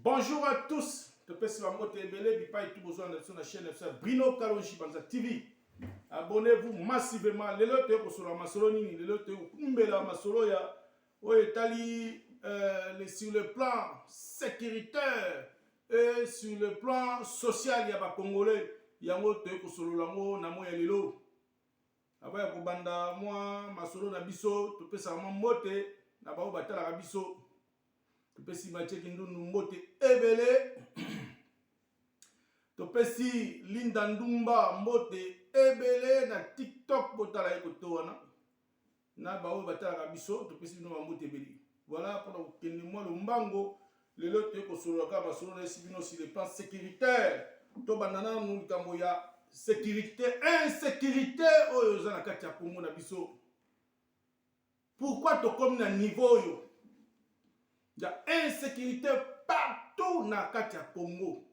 Bonjour à tous. Je suis sur la chaîne Bruno Kalonji Banza TV. Abonnez-vous massivement. Les lots sur la Masoloni, les lots Umbela Masoloya, sur le plan sécuritaire et sur le plan social, il y a des Congolais. Il y a des Sololango, Namo Yalilo. Abaya Kubanda, moi, Masolo Nabiso, tu peux savoir mote, Nabao Batala Rabiso. Topesi Macheki Ndundu Mbote Ebele. Topesi Linda Ndumba Mbote Ebele na TikTok botala ekoto wana. Na bawo batala kabiso topesi bino Mbote Ebele. Voilà pour que moi le mbango le lote ko solo ka basolo na sibino sur le plan sécuritaire. To banana nu kambo ya sécurité insécurité oyo za na kati ya Congo na biso. Pourquoi to comme na niveau yo? Il y a insécurité partout dans le Congo.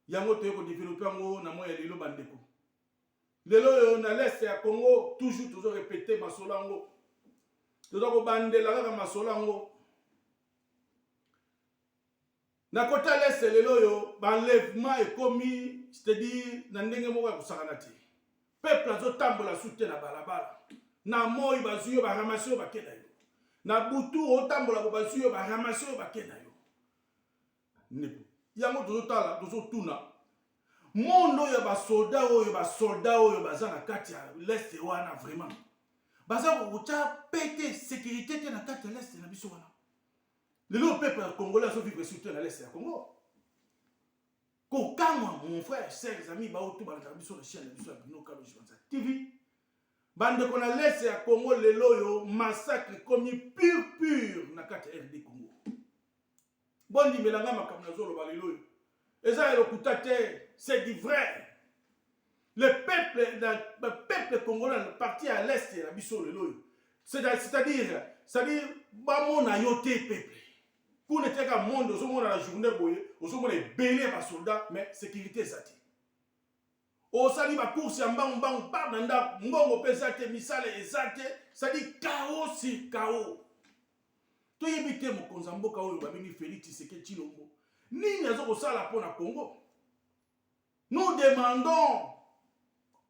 Il y a un développé na moya lelo bandeko. Lelo na l'est ya Congo toujours répété masolango. Toujours bandela ka masolango. Na côté l'est lelo yo enlèvement est commis, c'est-à-dire na ndenge moko ya kusakana te. Peuple azo tambola soutien na balabala. Na moyi bazuyo ba ramasser ba kena yo. Na butu otambola ko basuyo ba ramasser ba kena yo. Nebo. Yango tozotala tozotuna. Mondo ya ba soldat oyo baza na kati ya l'est wana vraiment. Baza ko uta pété sécurité te na kati ya l'est na biso wana. Le peuple congolais so vivre surtout na l'est ya Congo. Ko kamwa mon frère, chers amis, ba otu ba na biso na chaîne biso ya Bruno Kalonji Banza TV. Bande qu'on a laissé à Congo le loyo massacre commis pur na kati RD Congo. Bondi melanga makamna zolo ba le loyo. Eza elokutate, c'est du vrai. Le peuple congolais parti à l'est la biso le loyo. C'est-à-dire ba mona yote peuple. Pour ne teka monde au monde la journée boye, au monde belé ba soldats mais sécurité zati. Osali ba course ya mbang par nanda ngongo pesa te misale ezate ça dit chaos sur chaos to yebite mokonza mboka oyo babengi Félix Tshisekedi Tshilombo nini azo kosala pona Congo. Nous demandons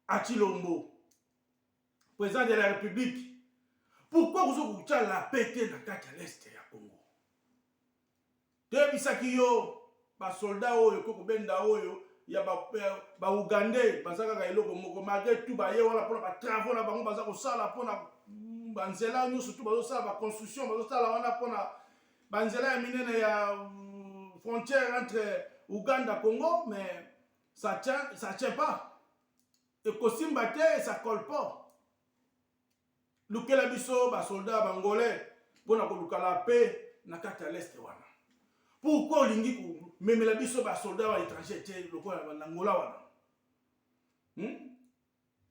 à Tshilombo, président de la République, pourquoi vous avez la pété na kati à l'est ya Congo. Tebisaki yo ba soldat oyo koko benda oyo ya ba Ougandais bazaka ka eloko moko malgré tout ba ye wala pona ba travaux na bango bazaka sala pona banzela nyo surtout bazo sala ba construction bazo sala wana pona banzela ya minene ya frontière entre Ouganda Congo mais ça tient pas et kosimba te ça colle pas. Lukela biso ba soldat bangolais pona ko lukala paix na kati ya l'est wana. Pourquoi olingi ko memela biso ba soldat wa étranger te lokola na Angola wana?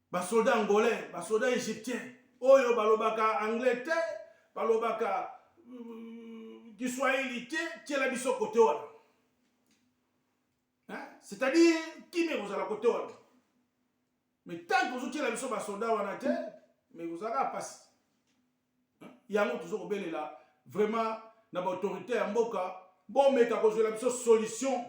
Ba soldat angolais, ba soldat égyptien, oyo balobaka anglais te, balobaka Kiswahili te, la biso côté wana. C'est-à-dire qui me vous à la côté wana. Mais tant que vous la biso ba soldat wana te, mais vous allez passer. Yango toujours belela vraiment na ba autorité ya mboka. Bon, mais quand vous avez une solution,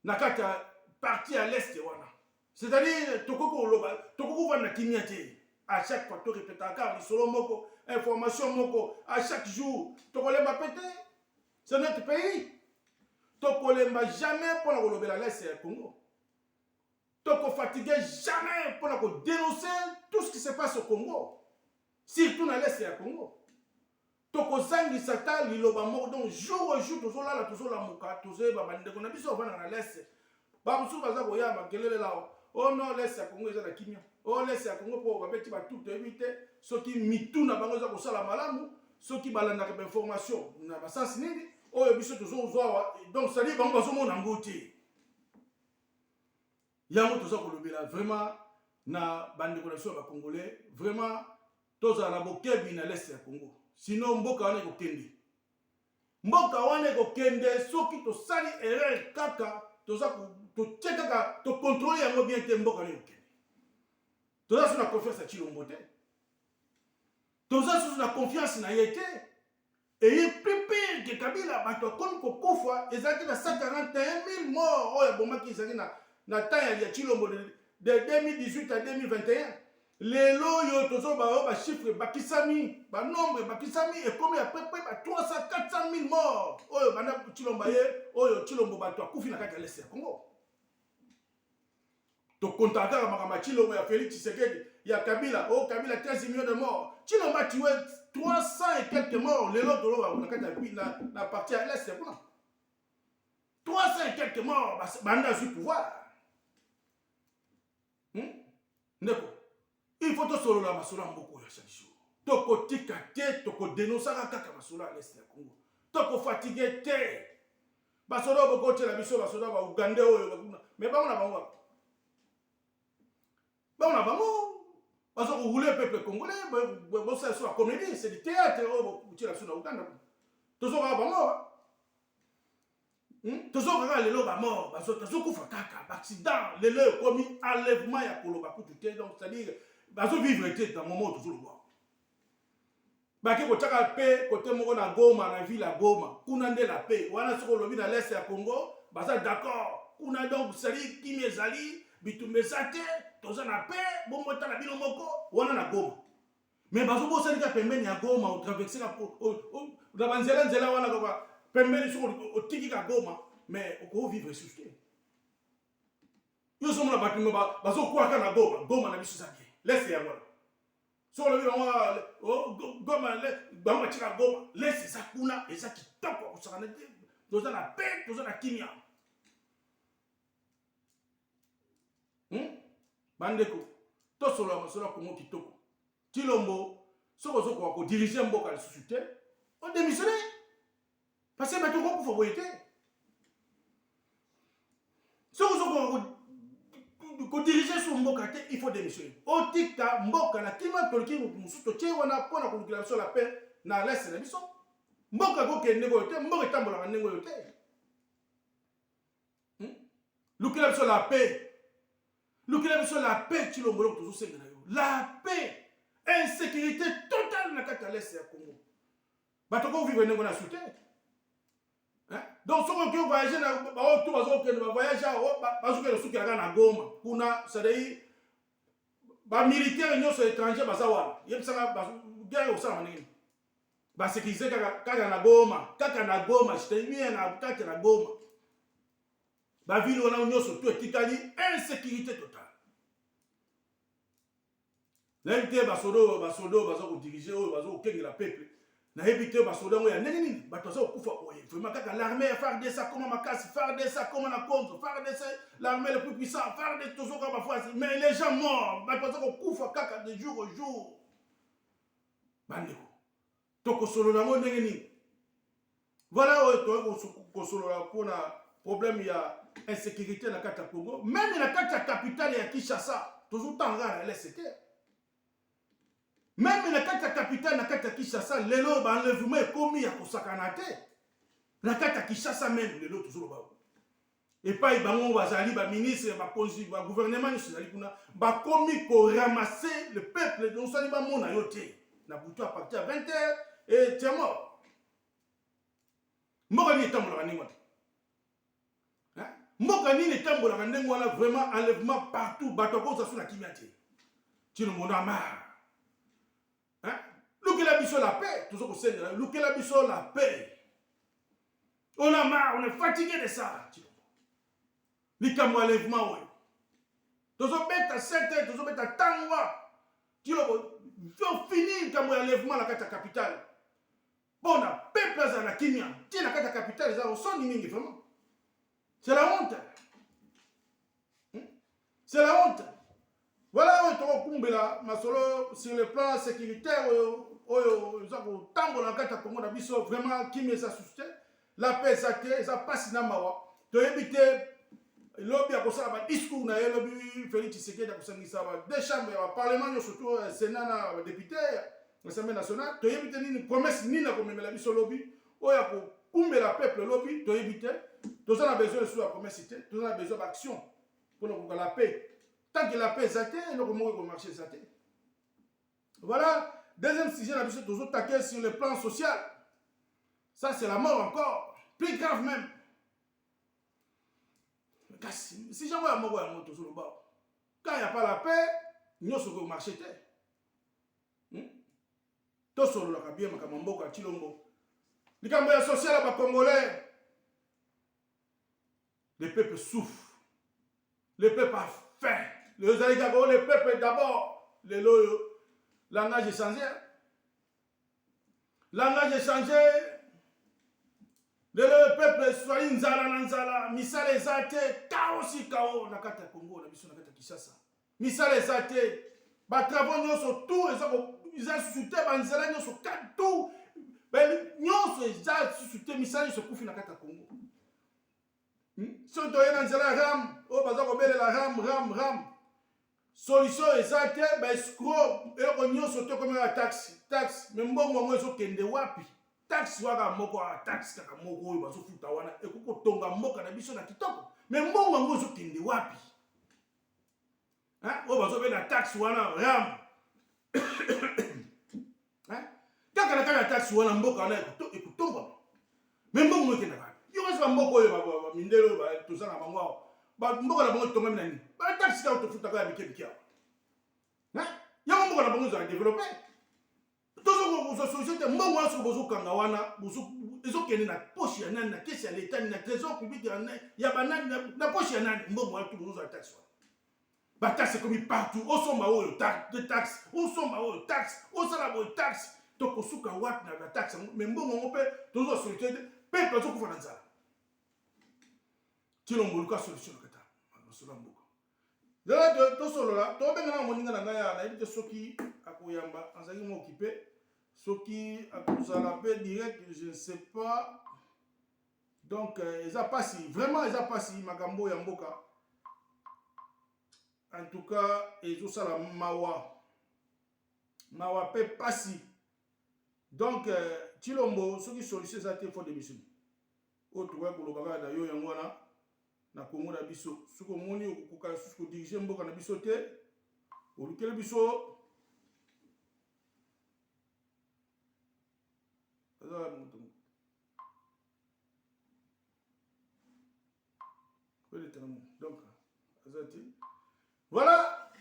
na kata parti à l'est wana. C'est-à-dire tokoko loba, tokoko va na kinyate. À chaque fois to répéter car solo moko, information moko, à chaque jour, tokolemba pété. C'est notre pays. Tokolemba jamais pour la relever la l'est et Congo. Toko fatigué jamais pour la dénoncer tout ce qui se passe au Congo. Surtout dans l'est et Congo. Toko zangi sata liloba moko donc jour au jour tozo la muka tozo ba bande ko na biso vana na lese ba musu baza ko ya makelele lao oh non lese ya Congo eza na kimia oh lese ya Congo po ba beti ba tout éviter soki mitu na bango za ko sala malamu soki balanda ka information na ba sens nini oyo biso tozo zwa donc ça dit bango bazo mona ngoti yango tozo ko lobela vraiment na bande ko na so ba congolais vraiment toza la bokebi na lese ya Congo. Sinon mboka wana kokende. Mboka wana kokende soki to sali erreur kaka toza to checker ka to contrôler yango bien te mboka wana kokende. Toza suna confiance à Tshilombo te. Toza suna confiance na yete. Et il plus pire que Kabila bato comme kokufa ezaki na 141 000 morts oyo bomaki ezaki na temps ya Chilombo de 2018 à 2021 lelo yo tozo ba chiffre bakisami ba nombre bakisami et comme à peu près 300 400 000 morts oyo bana Chilombo ye oyo Chilombo bato akufi na kati ya l'Est ya Congo to contacter makama Chilombo ya Félix Tshisekedi ya Kabila oh Kabila 15 millions de morts Chilombo a tué 300 et quelques morts lelo tolo na kati ya na partie à l'Est ya Congo 300 et quelques morts banda sur pouvoir ndeko il faut to solo la masolo mboko ya chaque jour toko tika te toko dénoncer kaka masolo à l'Est ya Congo toko fatigué te basolo boko te la biso basolo ba Uganda oyo mais ba on a bango parce que rouler peuple congolais bon ça soit comédie c'est du théâtre oh tu la sur Uganda tozo ba bango tozo kaka lelo ba mort baso tozo kufa kaka accident lelo comme enlèvement ya koloba kutu te donc c'est à dire baso vivre te dans moment tozo le voir baki ko taka pe côté moko na Goma na ville ya Goma kuna nde la paix wana soko lobi na l'Est ya Congo basa d'accord kuna donc sali kimi ezali bitumbe sate toza na paix bombo tala bino moko wana na Goma mais baso bo sali ka pembeni ya Goma au traverser la banzela nzela wana kwa pembeni soko otiki ka Goma mais oko vivre susté yo somo na batumba baso kwa na Goma na biso saki l'Est ya Goma soko lobi na Goma le bamba tika Goma l'Est ça kuna eza kitoko kusakana toza na paix toza na kimia bandeko to solo masolo Congo kitoko Chilombo soko soko ko diriger mboka le susute on démissionné parce que bato ko faut boyete soko soko ko diriger sur mboka te il faut démissionner otika mboka na kima tolki musuto che wana pona ko lukila sur la paix na l'Est na biso mboka ko kende ko te mboka tambola ndengo yo te lukila sur la paix lukila sur la paix Chilombo lo tozo senga na yo la paix insécurité totale na kati ya l'Est ya Congo bato ko vivre ndengo na sute donc soko ko voyager na ba to bazo ke na voyage bazo ke suki na Goma kuna sadai ba militaire nyoso étranger bazawa yebisaka ba guerre osala nini ba sécuriser kaka na Goma j'étais na kaka na Goma ba ville wana nyoso to etikali insécurité totale l'invité basodo bazo ko diriger o bazo ko kengela peuple na éviter basodo ya nini bato bazo kufa oye vraiment kaka l'armée FARDC ça comment makasi FARDC ça comment na contre FARDC l'armée le plus puissant FARDC toujours comme parfois mais les gens morts bato bazo kufa kaka de jour au jour bandeko toko solo na monde nini voilà to ko solo la pona problème ya insécurité na kata Congo même na kata capitale ya Kinshasa toujours tanga na l'Est même na kata capitale na kata Kinshasa lelo ba enlèvement komi ya kosakana te na kata Kinshasa même lelo toujours ba et pas ibango bazali ba ministre ba konzi ba gouvernement ni sali kuna ba komi ko ramasser le peuple donc sali ba mona yote na butu à partir à 20h et tu es mort moko ni tambola ni ngota mboka nini tambola ndengo wana vraiment enlèvement partout bato ko ça sur la kimiate Chilombo na mar lukela biso la paix toujours ko senga lukela biso la paix on a marre on est fatigué de ça Chilombo likambo enlèvement oyo tozo beta 7 tozo beta tangwa Chilombo faut finir comme enlèvement la kata capitale bon na peuple za na kimia ti na kata capitale za son mingi vraiment c'est la honte. C'est la honte. Voilà où tu kumbela masolo sur le plan sécuritaire zako tango na kata Congo na biso vraiment kimi ça suscité la paix ça que ça passe na mawa to éviter lobby ya kosala ba discours na lobby Félix Tshisekedi ko sangisa ba deux chambres ya parlement surtout Sénat na député l'Assemblée nationale to éviter ni promesse ni na komemela biso lobby oya ko kumbela peuple lobby to éviter tous on a besoin de sous la promesse, tous on a besoin d'action pour la paix. Tant que la paix est atteinte, il faut marcher ça. Voilà, deuxième sujet, la toujours taquer sur le plan social. Ça, c'est la mort encore. Plus grave même. Si j'envoie un mot à mon sur le bas, quand il n'y a pas la paix, nous sommes au marché. Tout sur le bien, Makamambo, Chilombo. Les Cambodgiens sociaux, les Congolais, les peuples souffrent. Les peuples ont faim. Les peuples d'abord, les loyaux. Langage est changé. Langage est changé. Le peuple soit nzala, misala ezate, kaosi kao, nakata Congo, na biso nakata Kinshasa. Misala ezate, ba travaux nyoso tout, ils suscité banzala nyoso tout, nyoso eza suscité misala nyoso kufi nakata Congo. So toye na nzala ram, o baza ko belela ram. Solution ezate, ba escroc, e nyoso to comme la taxe, mais mbongo ngo ezo kende wapi? Taxe waka moko a taxe kaka moko oyo bazo futa wana ekoko tonga mboka na biso na kitoko mais mbongo ngo zo kende wapi hein o bazo be na taxe wana ram hein kaka na taxe wana mboka na ekotonga mais mbongo ngo kende wapi yo kasi mboko oyo ba mindelo ba tozana bango ba mboka na bango tonga minani ba taxe ka to futa ka bike hein ya mboka na bango zo développer société mbongo aso bozokanga wana ezokende na poche ya nani na kesi ya leta na trésor public ya banani na poche ya nani mbongo wana tubozo taxe wana ba taxe comme partout osomba oyo taxe osomba oyo taxe osala boyo taxe tokosuka wat na taxe mais mbongo ngo pe tozo société pe pazo kufa na nzala tilomboluka solution kata masolo mboka là tosolola tobenga na moninga na ngaya na yebite soki akoyamba azali mo occupé soki akozala pe direct je ne sais pas donc eza pasi vraiment eza pasi makambo ya mboka en tout cas ezosala mawa pe pasi donc Tshilombo soki solution eza te fo démission oyo tokoya kolobaka na yo yango wana na Congo na biso soki omoni okokoka susu kodirige mboka na biso te olukeli biso donc voilà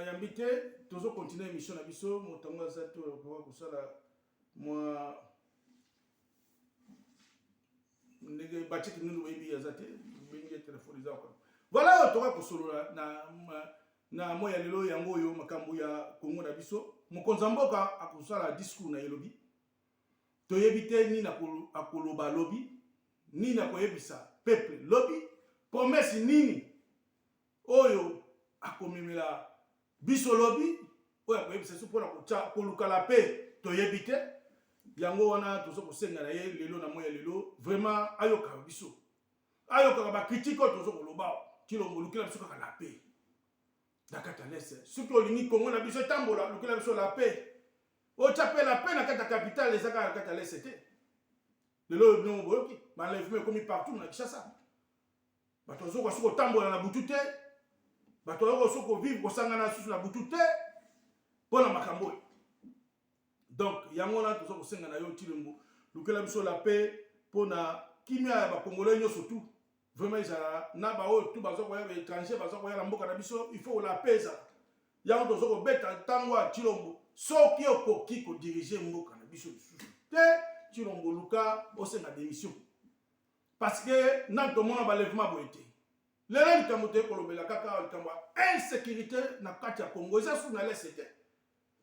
yambite tozo continuer émission na biso motango za to ko kusala moi ndenge batiki nunu webi azate bengi telefone za ko voilà toka kusolola na moya lelo yango yo makambo ya Congo na biso mokonza mboka akusala discours na yelobi toyebite ni na akoloba lobi ni na koyebisa peuple lobi promesse nini oyo akomemela biso lobi oyo akoyebisa so pona koluka la paix toyebite yango wana tozo kosenga na ye lelo na moya lelo vraiment ayoka biso ayoka ba critique tozo koloba Tshilombo lukela biso kaka la paix dakata lese surtout olingi Congo na biso tambola lukela biso la paix o chapé la paix na kata capitale les aka kata lese te lelo no boyoki malèvement comme partout na Kinshasa bato zo ko tambola na butu te bato zo ko vivre ko sangana susu na butu te pona makambo donc yango na tozo ko senga na yo Tshilombo lukela biso la paix pona kimia ya ba congolais nyoso tout vraiment isa na ba o tout bazo ko ya étranger bazo ko ya la mboka na biso il faut la paix ça yango tozo ko beta tango ya Tshilombo soki okoki ko diriger mboka na biso lisusu te Tshilombo luka osenga démission parce que nan to mona balèvement boyete lelo likambo te kolobela kaka likambo insécurité na kati ya Congo eza sous na l'est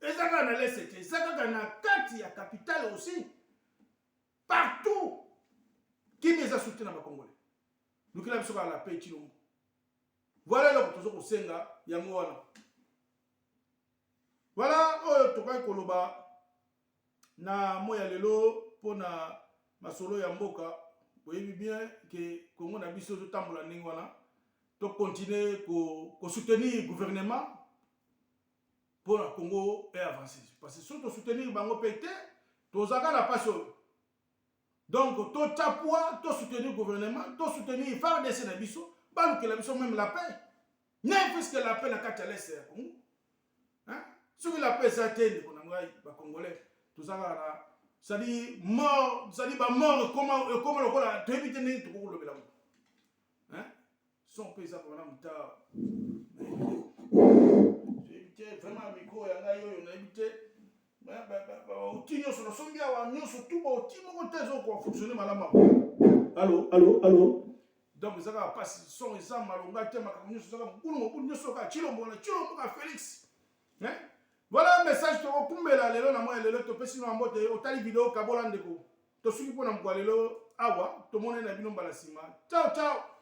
ezaka na l'est ezaka na kati ya capitale aussi partout qui les a soutenus na Congolais lukila biso ka la paix Tshilombo voilà le tozo ko senga yango wana voilà oyo tokai koloba na moya lelo pona masolo ya mboka boyebi bien que Congo na biso zo tambola ndenge wana to continuer ko soutenir gouvernement pour le Congo et avancer parce que surtout soutenir bango pété tozaka na paso donc to tapwa to soutenir gouvernement to soutenir FARDC na biso ba que la biso même la paix n'importe que la paix na kati ya l'est Congo hein sur la paix ça tende ko ngai ba congolais tozaka na c'est-à-dire mort, c'est-à-dire ba mort comment le kola to éviter ne to ko lobela hein son pesa pour na muta éviter vraiment micro ya nga yo na éviter ba tinyo so so bia wa nyoso tout ba timo ko tezo ko fonctionner malama allô donc ça va passer son ça malonga te makamnyo so ka mukulu nyoso ka chilombo ka Félix hein. Voilà un message to kumbela lelo na moi lelo to pesi no mbote otali vidéo kabola ndeko to suki pona mkwalelo awa to mone na bino mbala sima ciao ciao.